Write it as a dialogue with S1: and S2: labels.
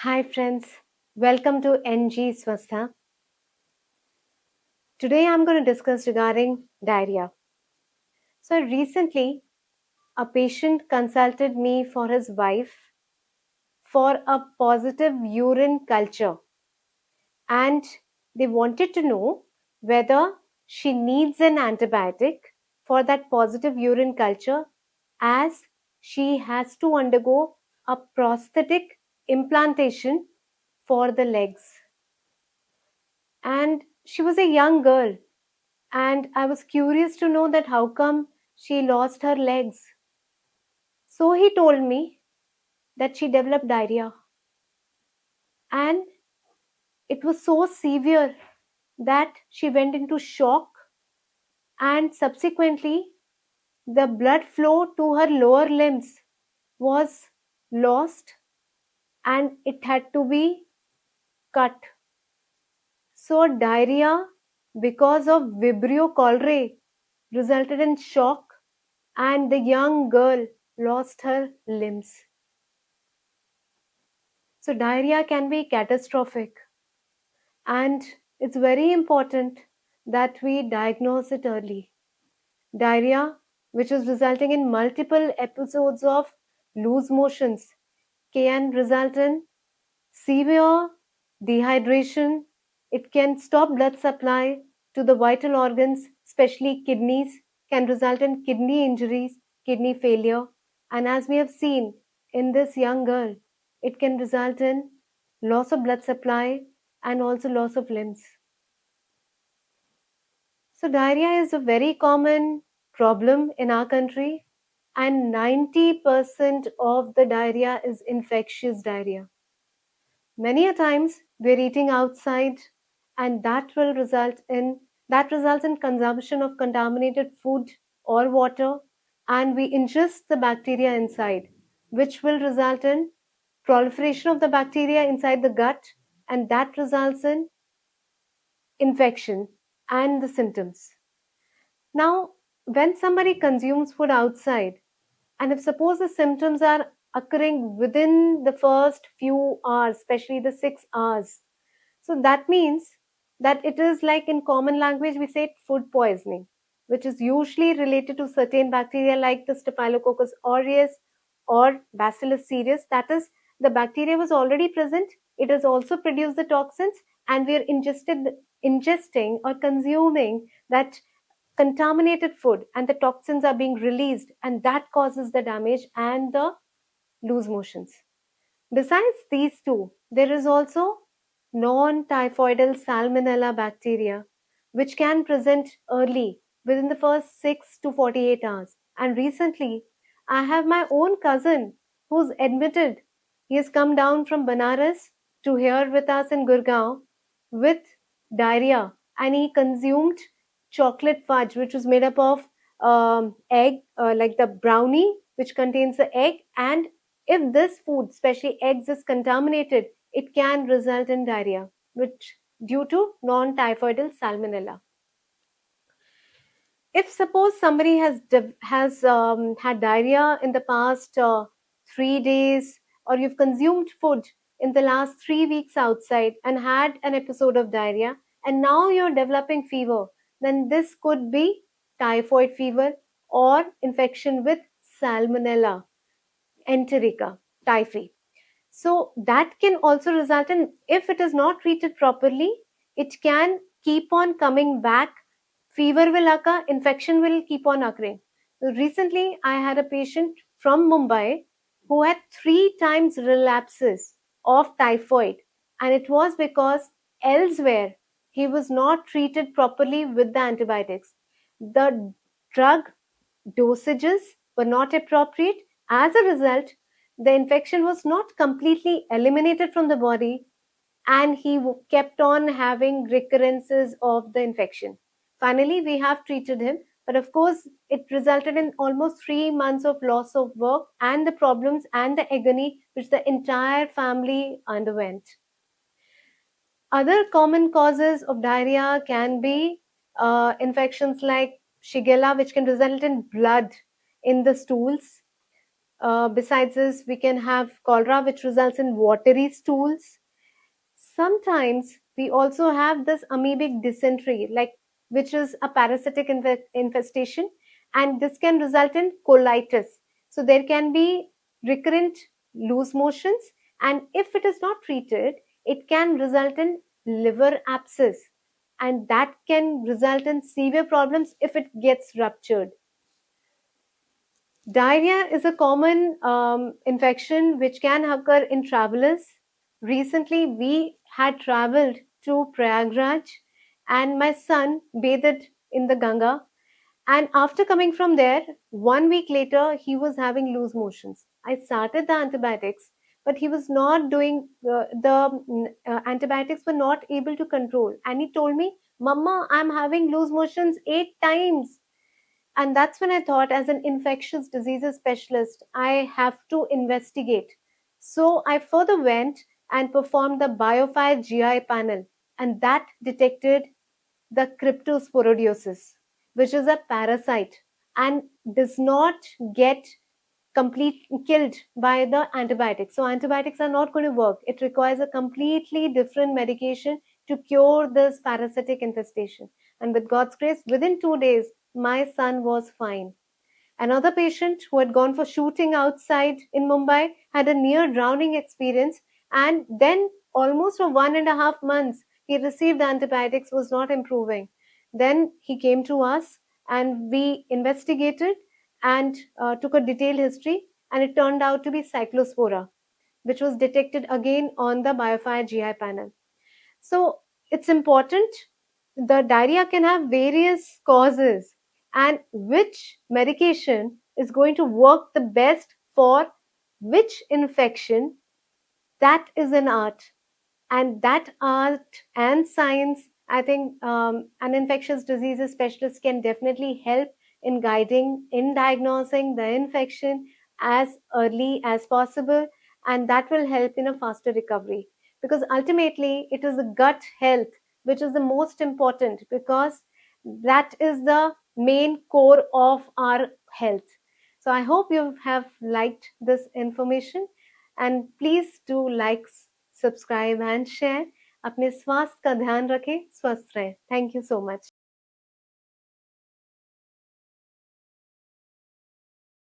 S1: Hi friends, welcome to NG Swastha. Today I'm going to discuss regarding diarrhea. So recently a patient consulted me for his wife for a positive urine culture and they wanted to know whether she needs an antibiotic for that positive urine culture as she has to undergo a prosthetic implantation for the legs. And she was a young girl, and I was curious to know that how come she lost her legs. So he told me that she developed diarrhea, and it was so severe that she went into shock, and subsequently the blood flow to her lower limbs was lost and it had to be cut. So diarrhea because of Vibrio cholerae resulted in shock and the young girl lost her limbs. So diarrhea can be catastrophic, and it's very important that we diagnose it early. Diarrhea, which is resulting in multiple episodes of loose motions, can result in severe dehydration. It can stop blood supply to the vital organs, especially kidneys, can result in kidney injuries, kidney failure, and as we have seen in this young girl, it can result in loss of blood supply and also loss of limbs. So, diarrhea is a very common problem in our country, and 90% of the diarrhea is infectious diarrhea. Many a times we're eating outside, and that results in consumption of contaminated food or water, and we ingest the bacteria inside, which will result in proliferation of the bacteria inside the gut, and that results in infection and the symptoms. Now, when somebody consumes food outside, and if suppose the symptoms are occurring within the first few hours, especially the 6 hours, so that means that it is like in common language we say food poisoning, which is usually related to certain bacteria like the Staphylococcus aureus or Bacillus cereus. That is, the bacteria was already present. It has also produced the toxins, and we are ingesting or consuming that contaminated food, and the toxins are being released, and that causes the damage and the loose motions. Besides these two, there is also non-typhoidal salmonella bacteria, which can present early within the first 6 to 48 hours. And recently, I have my own cousin who's admitted. He has come down from Banaras to here with us in Gurgaon with diarrhea, and he consumed chocolate fudge, which was made up of egg, like the brownie, which contains the egg. And if this food, especially eggs, is contaminated, it can result in diarrhea, which due to non-typhoidal salmonella. If suppose somebody has had diarrhea in the past 3 days, or you've consumed food in the last 3 weeks outside and had an episode of diarrhea, and now you're developing fever, then this could be typhoid fever or infection with Salmonella enterica typhi. So that can also result in, if it is not treated properly, it can keep on coming back. Fever will occur, infection will keep on occurring. Recently, I had a patient from Mumbai who had 3 times relapses of typhoid, and it was because elsewhere he was not treated properly with the antibiotics. The drug dosages were not appropriate. As a result, the infection was not completely eliminated from the body, and he kept on having recurrences of the infection. Finally, we have treated him, but of course, it resulted in almost 3 months of loss of work and the problems and the agony which the entire family underwent. Other common causes of diarrhea can be infections like Shigella, which can result in blood in the stools, Besides this, we can have cholera, which results in watery stools. Sometimes we also have this amoebic dysentery, like which is a parasitic infestation, and this can result in colitis. So there can be recurrent loose motions, and if it is not treated, it can result in liver abscess, and that can result in severe problems if it gets ruptured. Diarrhea is a common infection which can occur in travelers. Recently, we had traveled to Prayagraj, and my son bathed in the Ganga. And after coming from there, 1 week later, he was having loose motions. I started the antibiotics, but he was not doing the antibiotics were not able to control. And he told me, "Mama, I'm having loose motions 8 times." And that's when I thought, as an infectious diseases specialist, I have to investigate. So I further went and performed the Biofire GI panel, and that detected the cryptosporidiosis, which is a parasite and does not get complete killed by the antibiotics. So antibiotics are not going to work. It requires a completely different medication to cure this parasitic infestation. And with God's grace, within 2 days, my son was fine. Another patient who had gone for shooting outside in Mumbai had a near drowning experience, and then almost for 1.5 months he received antibiotics, was not improving. Then he came to us and we investigated and took a detailed history, and it turned out to be cyclospora, which was detected again on the Biofire GI panel. So it's important. The diarrhea can have various causes, and which medication is going to work the best for which infection, that is an art. And that art and science, I think an infectious diseases specialist can definitely help in guiding, in diagnosing the infection as early as possible, and that will help in a faster recovery, because ultimately it is the gut health which is the most important, because that is the main core of our health. So I hope you have liked this information, and please do like, subscribe and share. अपने स्वास्थ्य का ध्यान रखें, स्वस्थ रहें. Thank you so much.